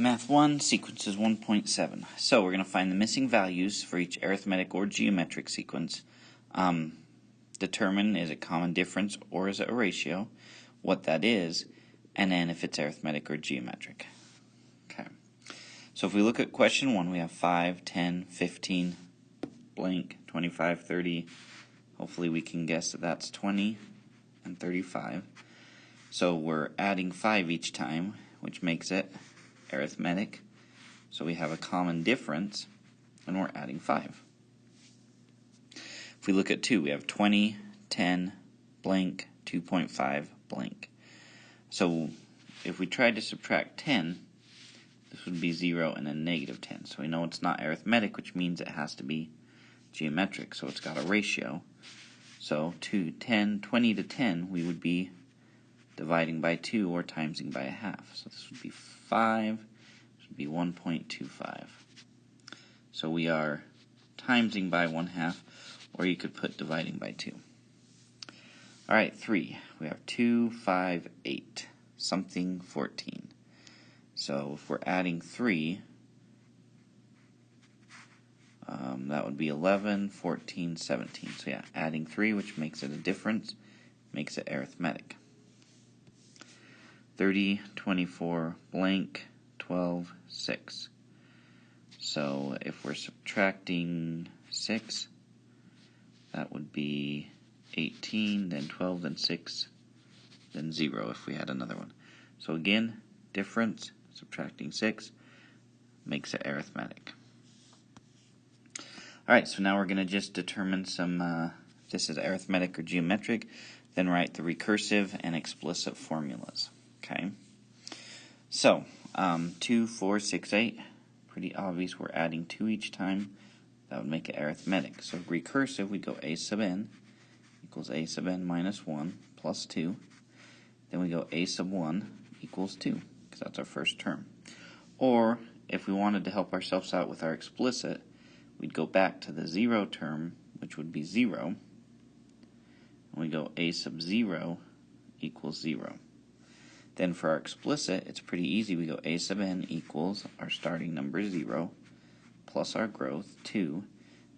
Math 1, sequences 1.7. So we're going to find the missing values for each arithmetic or geometric sequence. Determine is it common difference or is it a ratio, what that is, and then if it's arithmetic or geometric. Okay. So if we look at question 1, we have 5, 10, 15, blank, 25, 30. Hopefully we can guess that that's 20 and 35. So we're adding 5 each time, which makes it arithmetic. So we have a common difference, and we're adding 5. If we look at 2, we have 20, 10, blank, 2.5, blank. So if we tried to subtract 10, this would be 0 and then negative 10. So we know it's not arithmetic, which means it has to be geometric. So it's got a ratio. So 20 to 10, we would be dividing by 2 or timesing by a half. So this would be 5, this would be 1.25. So we are timesing by 1/2, or you could put dividing by 2. Alright, 3. We have 2, 5, 8, something 14. So if we're adding 3, that would be 11, 14, 17. So yeah, adding 3, which makes it a difference, makes it arithmetic. 30, 24, blank, 12, 6. So if we're subtracting 6, that would be 18, then 12, then 6, then 0 if we had another one. So again, difference, subtracting 6, makes it arithmetic. Alright, so now we're going to just determine some, if this is arithmetic or geometric, then write the recursive and explicit formulas. Okay, so 2, 4, 6, 8, pretty obvious, we're adding 2 each time. That would make it arithmetic. So recursive, we go a sub n equals a sub n minus 1 plus 2. Then we go a sub 1 equals 2, because that's our first term. Or, if we wanted to help ourselves out with our explicit, we'd go back to the 0 term, which would be 0. And we go a sub 0 equals 0. Then for our explicit, it's pretty easy. We go a sub n equals our starting number 0 plus our growth 2.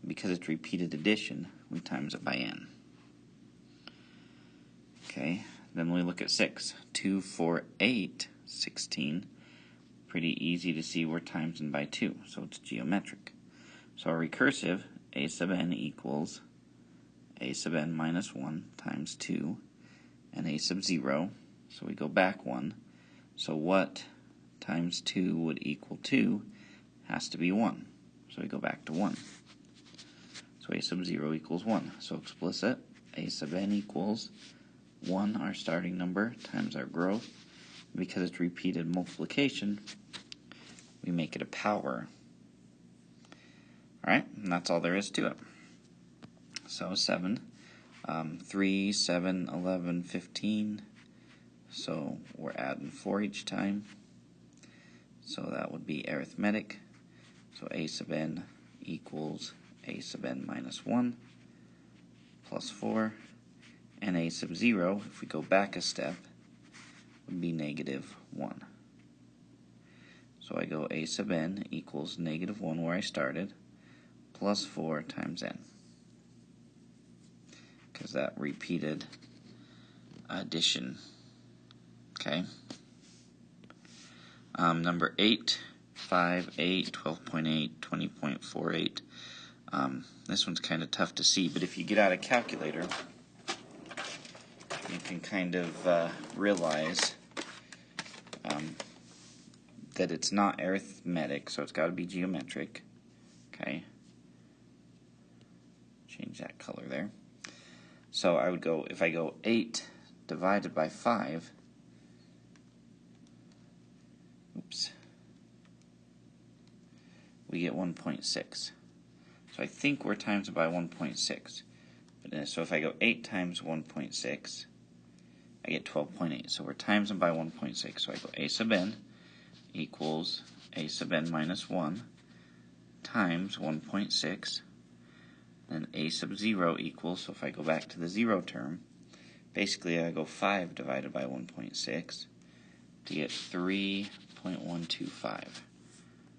Because it's repeated addition, we times it by n. Okay, then we look at 6. 2, 4, 8, 16. Pretty easy to see we're timesing by 2, so it's geometric. So our recursive, a sub n equals a sub n minus 1 times 2, and a sub 0. So we go back 1. So what times 2 would equal 2 has to be 1. So we go back to 1. So a sub 0 equals 1. So explicit, a sub n equals 1, our starting number, times our growth. Because it's repeated multiplication, we make it a power. Alright, and that's all there is to it. So 7, 3, 7, 11, 15. So we're adding 4 each time. So that would be arithmetic. So a sub n equals a sub n minus 1 plus 4. And a sub 0, if we go back a step, would be negative 1. So I go a sub n equals negative 1 where I started, plus 4 times n. Because that repeated addition. Okay. Number 8, 5, 8, 12.8, 20.48. This one's kind of tough to see, but if you get out a calculator, you can kind of realize that it's not arithmetic, so it's got to be geometric. Okay. Change that color there. So I would go, if I go 8 divided by 5, we get 1.6. So I think we're timesing by 1.6. But so if I go 8 times 1.6, I get 12.8. So we're timesing by 1.6. So I go a sub n equals a sub n minus 1 times 1.6. Then a sub 0 equals, so if I go back to the 0 term, basically I go 5 divided by 1.6 to get 3 3.125.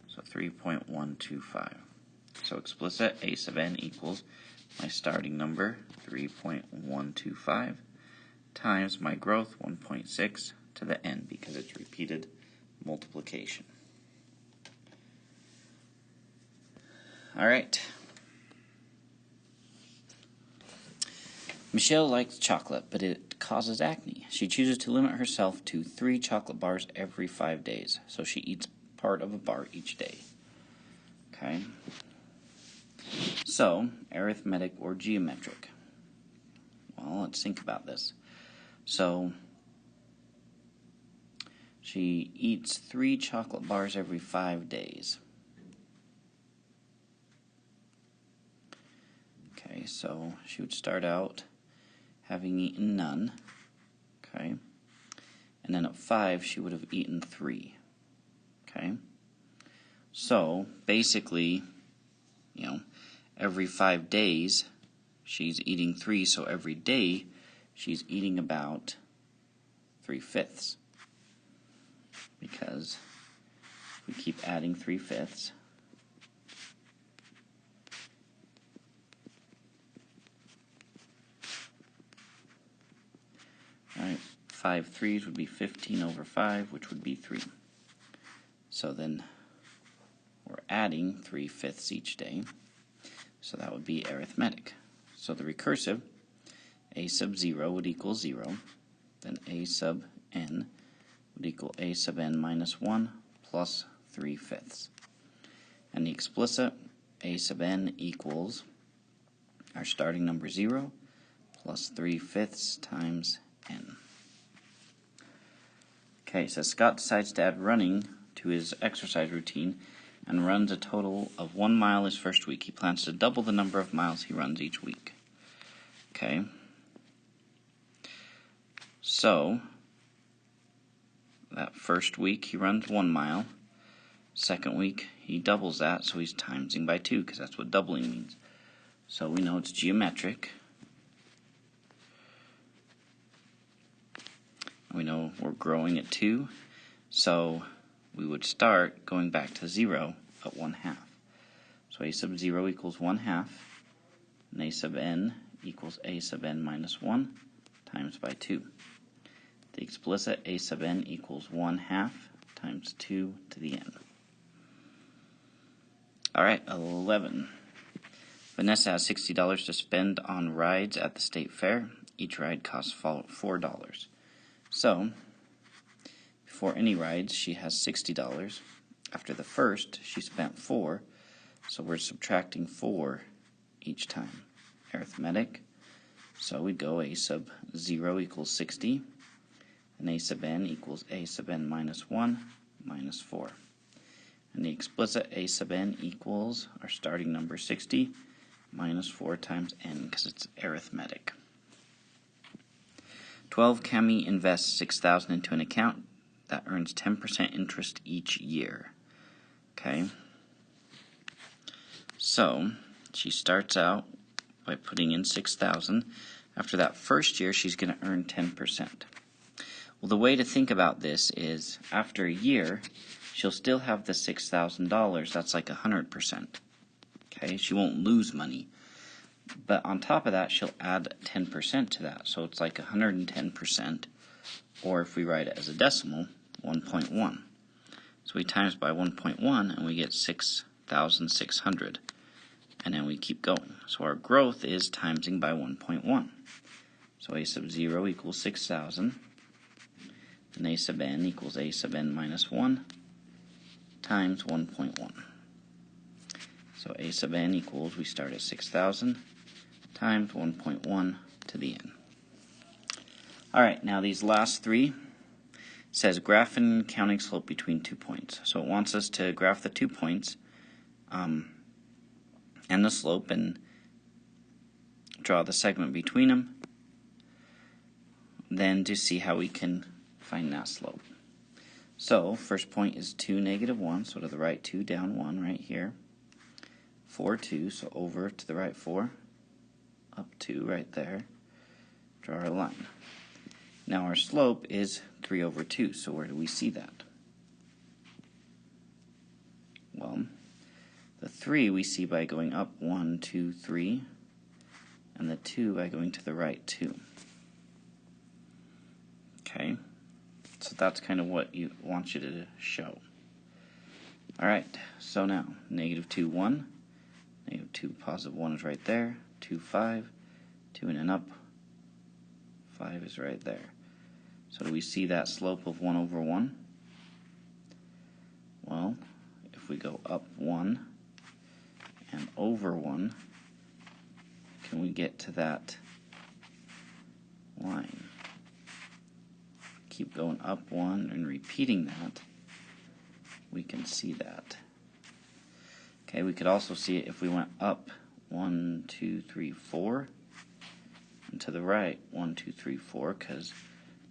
So 3.125. So explicit a sub n equals my starting number, 3.125, times my growth, 1.6, to the n, because it's repeated multiplication. All right. Michelle likes chocolate, but it causes acne. She chooses to limit herself to 3 chocolate bars every 5 days, so she eats part of a bar each day. Okay. So, arithmetic or geometric? Well, let's think about this. So, she eats 3 chocolate bars every 5 days. Okay, so she would start out having eaten none. Okay. And then at 5, she would have eaten 3. Okay. So, basically, every 5 days, she's eating 3, so every day, she's eating about 3/5. Because we keep adding 3/5. Alright, 5 3s would be 15 over 5, which would be 3. So then we're adding 3/5 each day. So that would be arithmetic. So the recursive, a sub 0 would equal 0. Then a sub n would equal a sub n minus 1 plus 3/5. And the explicit, a sub n equals our starting number 0 plus 3/5 times n. Okay, so Scott decides to add running to his exercise routine and runs a total of 1 mile his first week. He plans to double the number of miles he runs each week. Okay. So, that first week he runs 1 mile. Second week he doubles that, so he's timesing by 2, because that's what doubling means. So we know it's geometric. We know we're growing at 2, so we would start going back to 0 at 1/2. So a sub 0 equals 1/2, and a sub n equals a sub n minus 1 times by 2. The explicit a sub n equals 1/2 times 2 to the n. Alright, 11. Vanessa has $60 to spend on rides at the state fair. Each ride costs $4. So, before any rides, she has $60. After the first, she spent 4, so we're subtracting 4 each time. Arithmetic, so we'd go a sub 0 equals 60, and a sub n equals a sub n minus 1 minus 4. And the explicit a sub n equals our starting number 60 minus 4 times n, because it's arithmetic. 12. Cami invests $6,000 into an account that earns 10% interest each year. Okay. So, she starts out by putting in $6,000. After that first year, she's going to earn 10%. Well, the way to think about this is, after a year, she'll still have the $6,000. That's like 100%. Okay, she won't lose money. But on top of that, she'll add 10% to that. So it's like 110%. Or if we write it as a decimal, 1.1. So we times by 1.1 and we get 6,600. And then we keep going. So our growth is timesing by 1.1. So a sub 0 equals 6,000. And a sub n equals a sub n minus 1 times 1.1. So a sub n equals, we start at 6,000 times 1.1 to the n. Alright, now these last three says graph an counting slope between 2 points. So it wants us to graph the 2 points and the slope and draw the segment between them, then to see how we can find that slope. So first point is 2, negative 1, so to the right 2, down 1 right here. 4, 2, so over to the right 4, up 2 right there. Draw our line. Now our slope is 3 over 2, so where do we see that? 3 we see by going up 1, 2, 3, and the 2 by going to the right 2. Okay, so that's kind of what you want you to show. Alright, so now, negative 2, 1, negative 2, positive 1 is right there, 2, 5, 2 and an up, 5 is right there. So do we see that slope of 1 over 1? Well, if we go up 1 and over 1, can we get to that line? Keep going up 1 and repeating that, we can see that. Okay, we could also see it if we went up 1, 2, 3, 4, and to the right 1, 2, 3, 4, because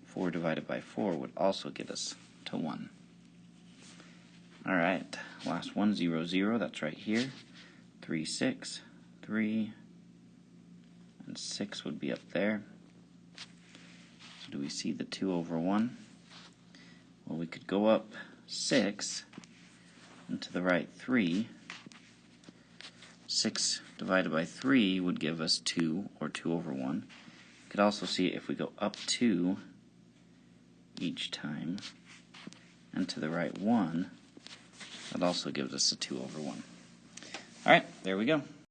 4 divided by 4 would also get us to 1. Alright, last one, 0, 0, that's right here. 3, 6, 3, and 6 would be up there. So do we see the 2 over 1? Well, we could go up 6 and to the right 3. 6 divided by 3 would give us 2, or 2 over 1. We could also see if we go up 2 each time and to the right 1, that also gives us a 2 over 1. Alright, there we go.